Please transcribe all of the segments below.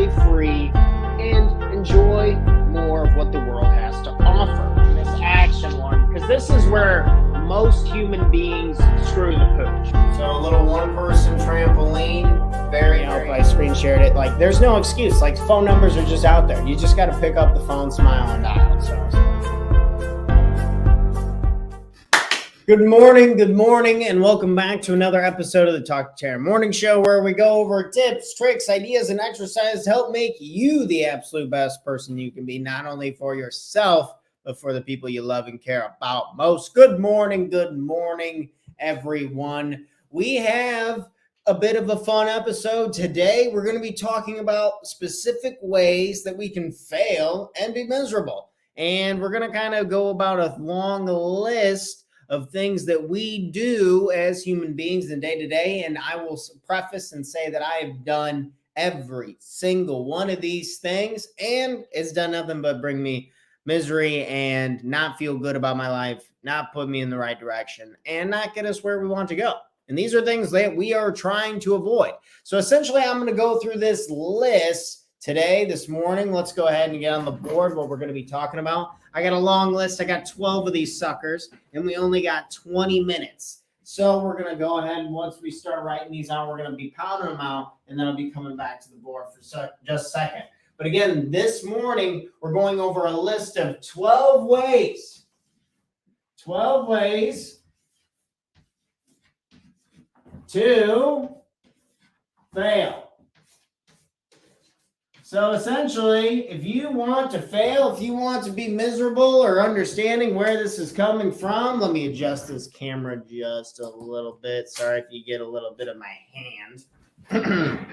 entirely free and enjoy more of what the world has to offer in this action one, because this is where most human beings screw the pooch. So a little one-person trampoline. Very, I screen shared it. Like, there's no excuse. Like, phone numbers are just out there. You just got to pick up the phone, smile, and dial. So. Good morning, and welcome back to another episode of the Talk to Tara Morning Show, where we go over tips, tricks, ideas, and exercises to help make you the absolute best person you can be, not only for yourself, but for the people you love and care about most. Good morning, everyone. We have a bit of a fun episode today. We're going to be talking about specific ways that we can fail and be miserable. And we're going to kind of go about a long list of things that we do as human beings in day-to-day. And I will preface and say that I have done every single one of these things, and it's done nothing but bring me misery and not feel good about my life, not put me in the right direction, and not get us where we want to go. And these are things that we are trying to avoid. So essentially, I'm going to go through this list today, this morning. Let's go ahead and get on the board what we're going to be talking about. I got a long list. I got 12 of these suckers, and we only got 20 minutes. So we're going to go ahead, and once we start writing these out, we're going to be pounding them out, and then I'll be coming back to the board for just a second. But again, this morning, we're going over a list of 12 ways. 12 ways to fail. So essentially, if you want to fail, if you want to be miserable or understanding where this is coming from, let me adjust this camera just a little bit. Sorry if you get a little bit of my hand.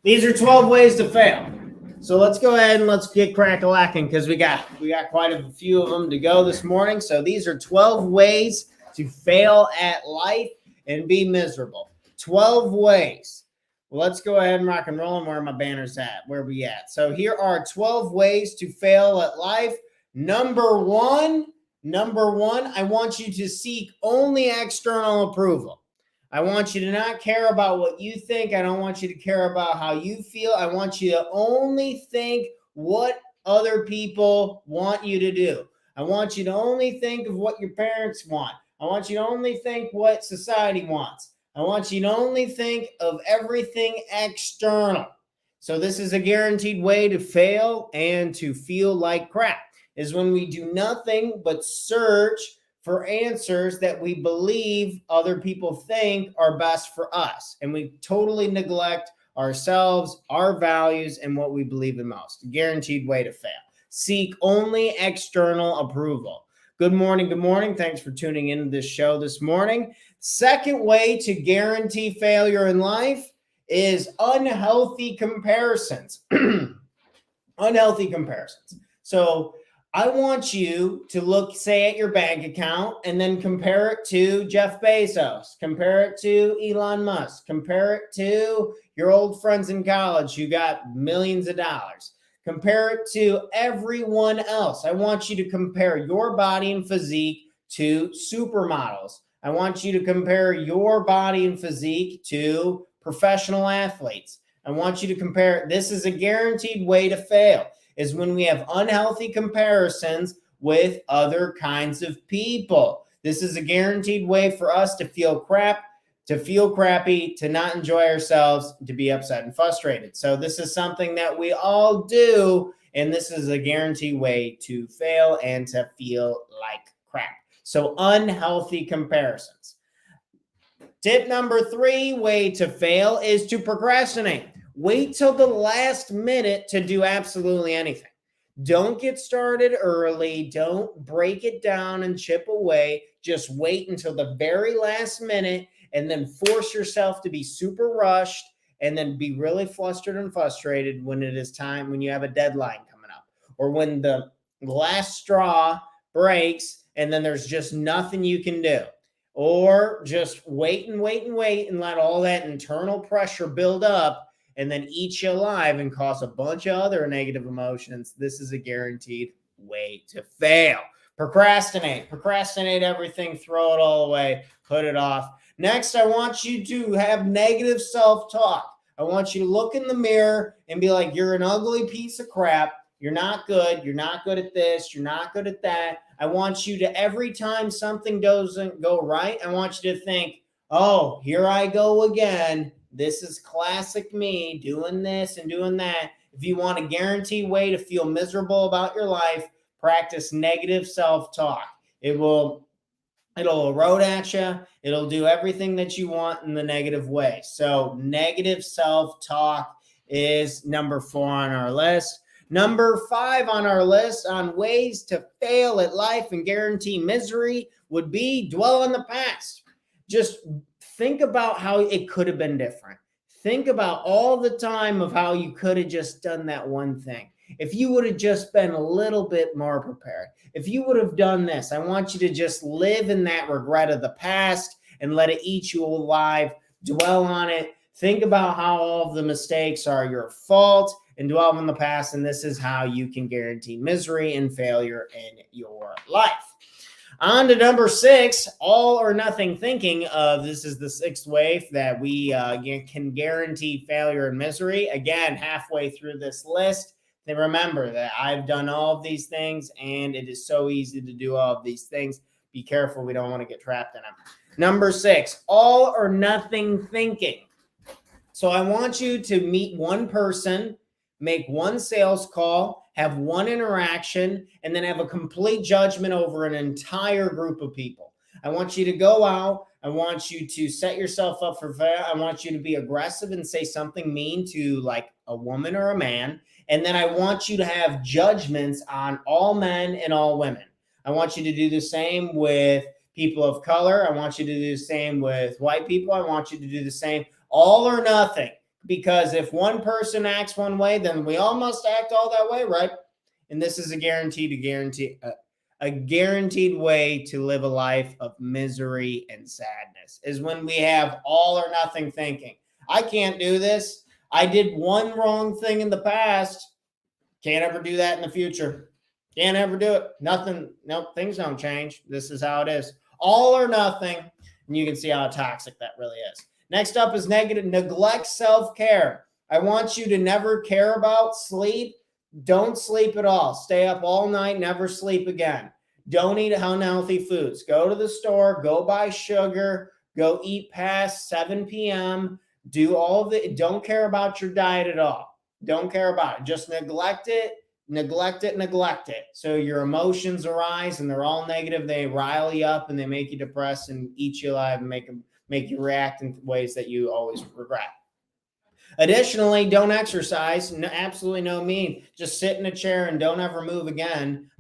These are 12 ways to fail. So let's go ahead and let's get crack-a-lacking, because we got quite a few of them to go this morning. So these are 12 ways to fail at life and be miserable. 12 ways. Well, let's go ahead and rock and roll, and where my banner's at. Where we at? So here are 12 ways to fail at life. Number one, I want you to seek only external approval. I want you to not care about what you think. I don't want you to care about how you feel. I want you to only think what other people want you to do. I want you to only think of what your parents want. I want you to only think what society wants. I want you to only think of everything external. So this is a guaranteed way to fail and to feel like crap, is when we do nothing but search for answers that we believe other people think are best for us. And we totally neglect ourselves, our values, and what we believe in most. Guaranteed way to fail. Seek only external approval. Good morning. Thanks for tuning into this show this morning. Second way to guarantee failure in life is unhealthy comparisons. Unhealthy comparisons. So I want you to look, say, at your bank account and then compare it to Jeff Bezos, compare it to Elon Musk, compare it to your old friends in college who got millions of dollars. Compare it to everyone else. I want you to compare your body and physique to supermodels. I want you to compare your body and physique to professional athletes. I want you to compare. This is a guaranteed way to fail, is when we have unhealthy comparisons with other kinds of people. This is a guaranteed way for us to feel crap, to feel crappy, to not enjoy ourselves, to be upset and frustrated. So this is something that we all do, and this is a guaranteed way to fail and to feel like crap. So unhealthy comparisons. Tip number 3, way to fail, is to procrastinate. Wait till the last minute to do absolutely anything. Don't get started early. Don't break it down and chip away. Just wait until the very last minute and then force yourself to be super rushed and then be really flustered and frustrated when it is time, when you have a deadline coming up, or when the last straw breaks and then there's just nothing you can do. Or just wait and let all that internal pressure build up and then eat you alive and cause a bunch of other negative emotions. This is a guaranteed way to fail. Procrastinate everything, throw it all away, put it off. Next, I want you to have negative self-talk. I want you to look in the mirror and be like, you're an ugly piece of crap. You're not good. You're not good at this. You're not good at that. I want you to, every time something doesn't go right, I want you to think, oh, here I go again. This is classic me doing this and doing that. If you want a guaranteed way to feel miserable about your life, practice negative self-talk. It'll erode at you. It'll do everything that you want in the negative way. So negative self-talk is number 4 on our list. Number 5 on our list on ways to fail at life and guarantee misery would be dwell on the past. Just think about how it could have been different. Think about all the time of how you could have just done that one thing. If you would have just been a little bit more prepared, if you would have done this, I want you to just live in that regret of the past and let it eat you alive. Dwell on it. Think about how all of the mistakes are your fault and dwell on the past. And this is how you can guarantee misery and failure in your life. On to number 6, all or nothing thinking. This is the 6th way that we can guarantee failure and misery. Again, halfway through this list, then remember that I've done all of these things and it is so easy to do all of these things. Be careful. We don't want to get trapped in them. Number 6, all or nothing thinking. So I want you to meet one person, make one sales call, have one interaction, and then have a complete judgment over an entire group of people. I want you to go out. I want you to set yourself up for failure. I want you to be aggressive and say something mean to like a woman or a man. And then I want you to have judgments on all men and all women. I want you to do the same with people of color. I want you to do the same with white people. I want you to do the same, all or nothing. Because if one person acts one way, then we all must act all that way, right? And this is a guaranteed way to live a life of misery and sadness, is when we have all or nothing thinking. I can't do this. I did one wrong thing in the past. Can't ever do that in the future. Can't ever do it. Nothing. Nope. Things don't change. This is how it is. All or nothing. And you can see how toxic that really is. Next up is neglect self-care. I want you to never care about sleep. Don't sleep at all. Stay up all night, never sleep again. Don't eat unhealthy foods. Go to the store, go buy sugar, go eat past 7 p.m. Don't care about your diet at all. Don't care about it. Just neglect it. So your emotions arise and they're all negative. They rile you up and they make you depressed and eat you alive and make you react in ways that you always regret. Additionally, don't exercise. No, absolutely no mean. Just sit in a chair and don't ever move again.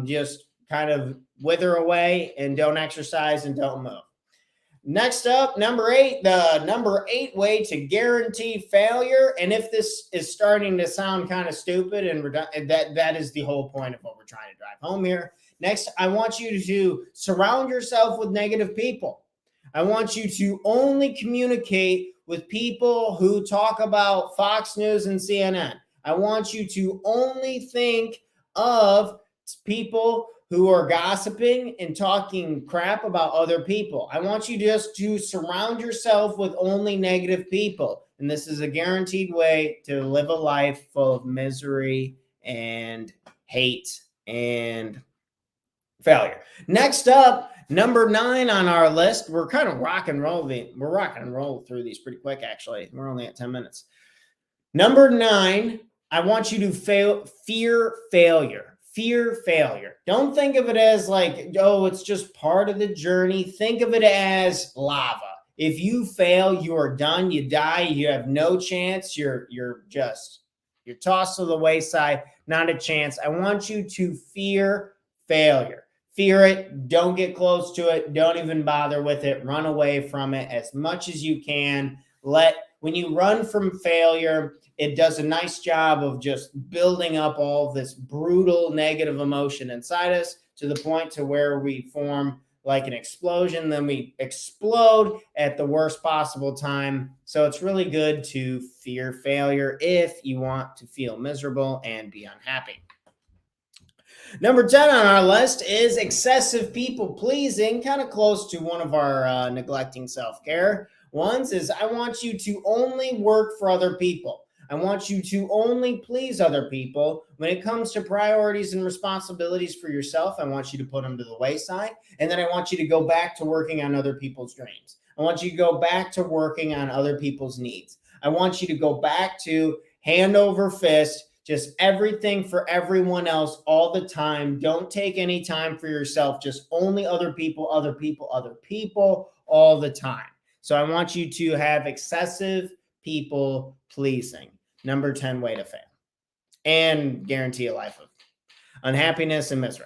Just kind of wither away and don't exercise and don't move. Next up, number 8, the number 8 way to guarantee failure. And if this is starting to sound kind of stupid and that is the whole point of what we're trying to drive home here. Next, I want you to surround yourself with negative people. I want you to only communicate with people who talk about Fox News and CNN. I want you to only think of people who are gossiping and talking crap about other people. I want you just to surround yourself with only negative people. And this is a guaranteed way to live a life full of misery and hate and failure. Next up, number 9 on our list. We're kind of rock and roll through these pretty quick, actually. We're only at 10 minutes. Number 9, I want you to fear failure. Fear failure. Don't think of it as like, oh, it's just part of the journey. Think of it as lava. If you fail, you are done. You die. You have no chance. You're tossed to the wayside. Not a chance. I want you to fear failure. Fear it. Don't get close to it. Don't even bother with it. Run away from it as much as you can. When you run from failure, it does a nice job of just building up all this brutal negative emotion inside us to the point to where we form like an explosion. Then we explode at the worst possible time. So it's really good to fear failure if you want to feel miserable and be unhappy. Number 10 on our list is excessive people pleasing, kind of close to one of our neglecting self-care. ones is I want you to only work for other people. I want you to only please other people. When it comes to priorities and responsibilities for yourself, I want you to put them to the wayside. And then I want you to go back to working on other people's dreams. I want you to go back to working on other people's needs. I want you to go back to hand over fist, just everything for everyone else all the time. Don't take any time for yourself, just only other people, other people, other people all the time. So I want you to have excessive people pleasing. Number 10 way to fail and guarantee a life of unhappiness and misery.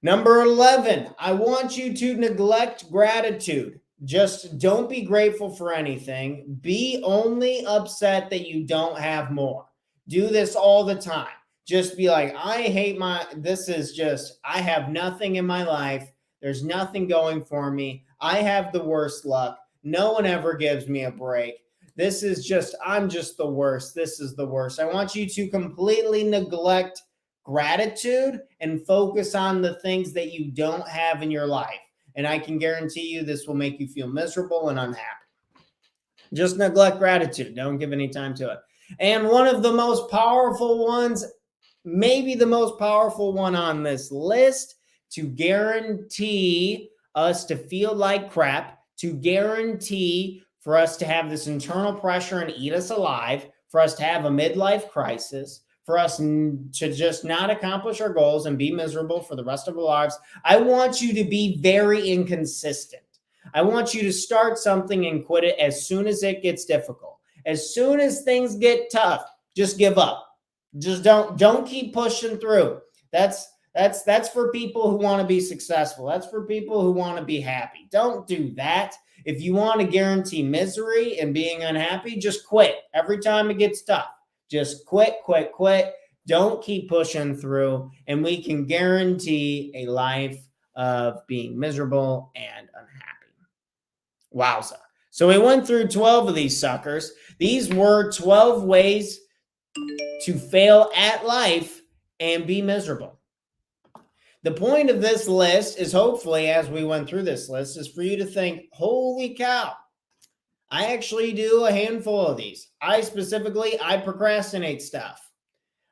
Number 11, I want you to neglect gratitude. Just don't be grateful for anything. Be only upset that you don't have more. Do this all the time. Just be like, I have nothing in my life. There's nothing going for me. I have the worst luck. No one ever gives me a break. I'm just the worst. This is the worst. I want you to completely neglect gratitude and focus on the things that you don't have in your life. And I can guarantee you this will make you feel miserable and unhappy. Just neglect gratitude. Don't give any time to it. And one of the most powerful ones, maybe the most powerful one on this list, to guarantee us to feel like crap, to guarantee for us to have this internal pressure and eat us alive, for us to have a midlife crisis, for us to just not accomplish our goals and be miserable for the rest of our lives. I want you to be very inconsistent. I want you to start something and quit it as soon as it gets difficult. As soon as things get tough, just give up. Just don't keep pushing through. That's for people who want to be successful. That's for people who want to be happy. Don't do that. If you want to guarantee misery and being unhappy, just quit. Every time it gets tough, just quit. Don't keep pushing through, and we can guarantee a life of being miserable and unhappy. Wowza. So we went through 12 of these suckers. These were 12 ways to fail at life and be miserable. The point of this list is, hopefully, as we went through this list, is for you to think, holy cow, I actually do a handful of these. I procrastinate stuff.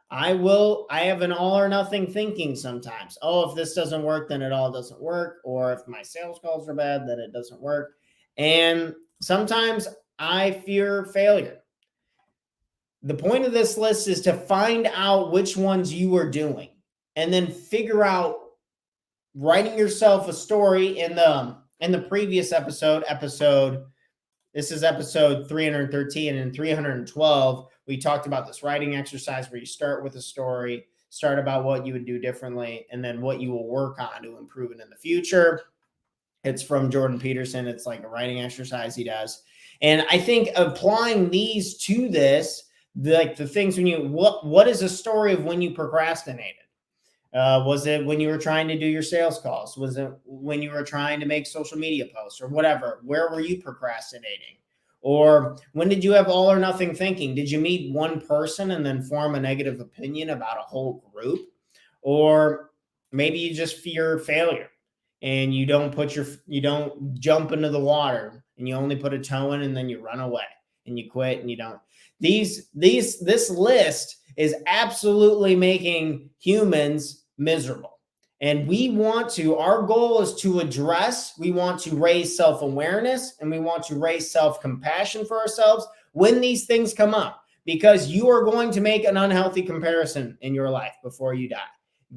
I have an all or nothing thinking sometimes. Oh, if this doesn't work, then it all doesn't work. Or if my sales calls are bad, then it doesn't work. And sometimes I fear failure. The point of this list is to find out which ones you are doing and then figure out writing yourself a story. In the previous episode, this is episode 313, and in 312, we talked about this writing exercise where you start with a story, start about what you would do differently, and then what you will work on to improve it in the future. It's from Jordan Peterson. It's like a writing exercise he does. And I think applying these to this, like the things what is a story of when you procrastinated? Was it when you were trying to do your sales calls? Was it when you were trying to make social media posts or whatever? Where were you procrastinating? Or when did you have all or nothing thinking? Did you meet one person and then form a negative opinion about a whole group? Or maybe you just fear failure and you don't jump into the water and you only put a toe in and then you run away and you quit and you don't. This list is absolutely making humans miserable. And our goal is to we want to raise self-awareness, and we want to raise self-compassion for ourselves when these things come up, because you are going to make an unhealthy comparison in your life before you die.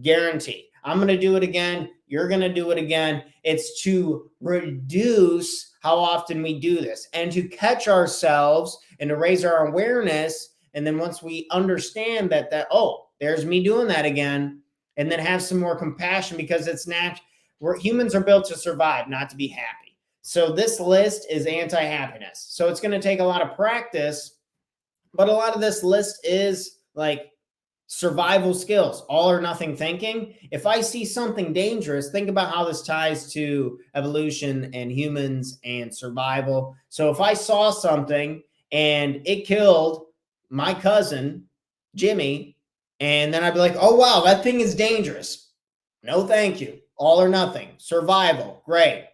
Guarantee. I'm going to do it again. You're going to do it again. It's to reduce how often we do this and to catch ourselves and to raise our awareness. And then once we understand that, there's me doing that again, and then have some more compassion, because it's humans are built to survive, not to be happy. So this list is anti-happiness. So it's going to take a lot of practice, but a lot of this list is like survival skills, all or nothing thinking. If I see something dangerous, think about how this ties to evolution and humans and survival. So if I saw something and it killed my cousin, Jimmy, and then I'd be like, oh, wow, that thing is dangerous. No, thank you. All or nothing. Survival. Great.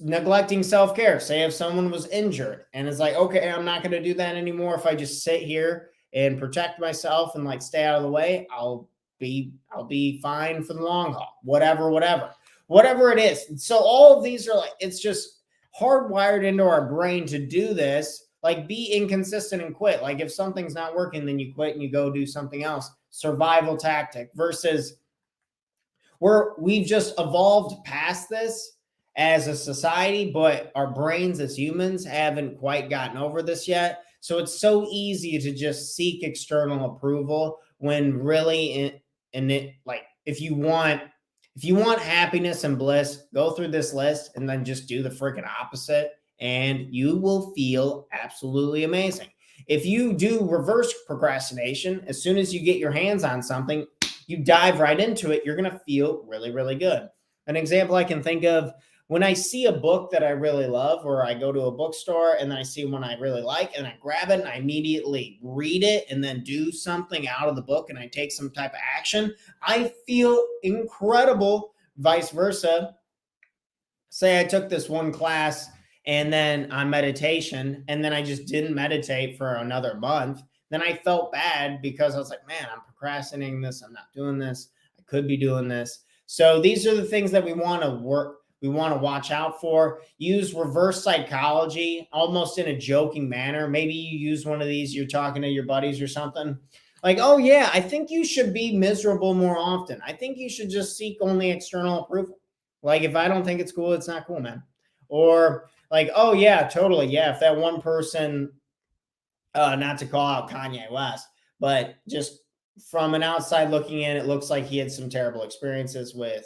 Neglecting self-care. Say if someone was injured and it's like, okay, I'm not going to do that anymore. If I just sit here and protect myself and like stay out of the way, I'll be fine for the long haul. Whatever it is. So all of these are like, it's just hardwired into our brain to do this. Like, be inconsistent and quit. Like, if something's not working, then you quit and you go do something else. Survival tactic versus we've just evolved past this as a society, but our brains as humans haven't quite gotten over this yet. So it's so easy to just seek external approval when really like if you want happiness and bliss, go through this list and then just do the freaking opposite and you will feel absolutely amazing. If you do reverse procrastination, as soon as you get your hands on something, you dive right into it, you're going to feel really, really good. An example I can think of, when I see a book that I really love, or I go to a bookstore and then I see one I really like and I grab it and I immediately read it and then do something out of the book and I take some type of action, I feel incredible. Vice versa. Say I took this one class and then on meditation, and then I just didn't meditate for another month. Then I felt bad because I was like, man, I'm procrastinating this. I'm not doing this. I could be doing this. So these are the things that we want to watch out for. Use reverse psychology almost in a joking manner. Maybe you use one of these, you're talking to your buddies or something. Like, oh yeah, I think you should be miserable more often. I think you should just seek only external approval. Like, if I don't think it's cool, it's not cool, man. Or like, oh yeah, totally. Yeah. If that one person, not to call out Kanye West, but just from an outside looking in, it looks like he had some terrible experiences with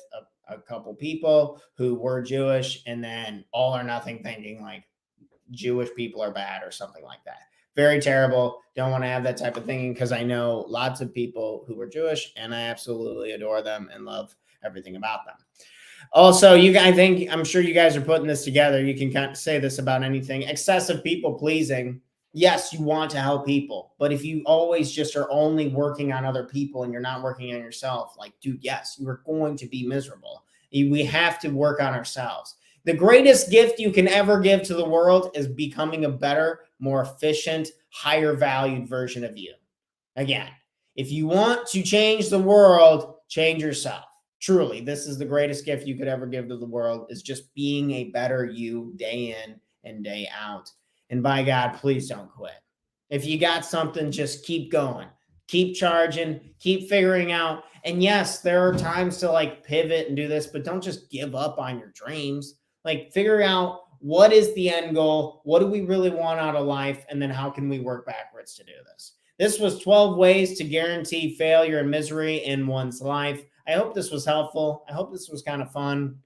a couple people who were Jewish, and then all or nothing thinking like Jewish people are bad or something like that. Very terrible. Don't want to have that type of thinking, because I know lots of people who are Jewish and I absolutely adore them and love everything about them. Also, I'm sure you guys are putting this together. You can kind of say this about anything. Excessive people pleasing. Yes, you want to help people, but if you always just are only working on other people and you're not working on yourself, like, dude, yes, you are going to be miserable. We have to work on ourselves. The greatest gift you can ever give to the world is becoming a better, more efficient, higher valued version of you. Again, if you want to change the world, change yourself. Truly, this is the greatest gift you could ever give to the world, is just being a better you day in and day out. And by God, please don't quit. If you got something, just keep going, keep charging, keep figuring out. And yes, there are times to like pivot and do this, but don't just give up on your dreams. Like, figure out what is the end goal? What do we really want out of life? And then how can we work backwards to do this? This was 12 ways to guarantee failure and misery in one's life. I hope this was helpful. I hope this was kind of fun,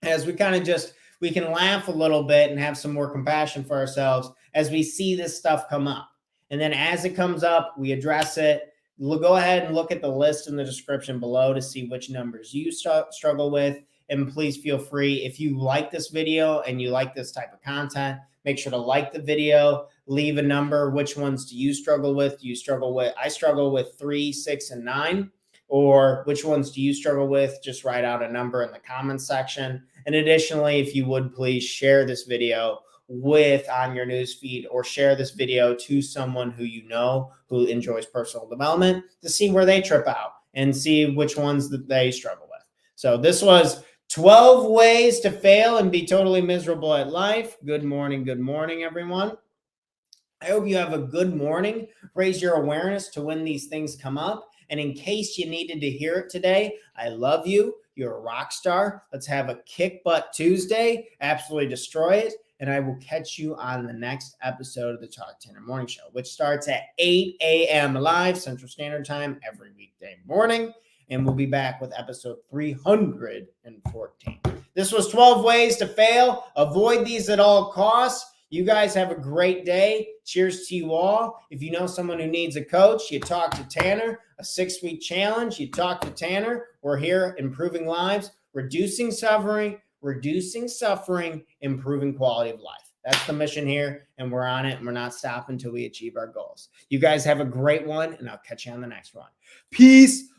as we can laugh a little bit and have some more compassion for ourselves as we see this stuff come up. And then as it comes up, we address it. We'll go ahead and look at the list in the description below to see which numbers you struggle with. And please feel free, if you like this video and you like this type of content, make sure to like the video, leave a number. Which ones do you struggle with? I struggle with 3, 6, and 9. Or which ones do you struggle with? Just write out a number in the comments section. And additionally, if you would please share this video on your newsfeed, or share this video to someone who you know who enjoys personal development, to see where they trip out and see which ones that they struggle with. So this was 12 ways to fail and be totally miserable at life. Good morning, everyone. I hope you have a good morning. Raise your awareness to when these things come up. And in case you needed to hear it today, I love you. You're a rock star. Let's have a kick butt Tuesday. Absolutely destroy it. And I will catch you on the next episode of the Talk Tanner Morning Show, which starts at 8 a.m. live Central Standard Time every weekday morning. And we'll be back with episode 314. This was 12 ways to fail. Avoid these at all costs. You guys have a great day. Cheers to you all. If you know someone who needs a coach, you talk to Tanner. A 6-week challenge, you talk to Tanner. We're here improving lives, reducing suffering, improving quality of life. That's the mission here, and we're on it, and we're not stopping until we achieve our goals. You guys have a great one, and I'll catch you on the next one. Peace.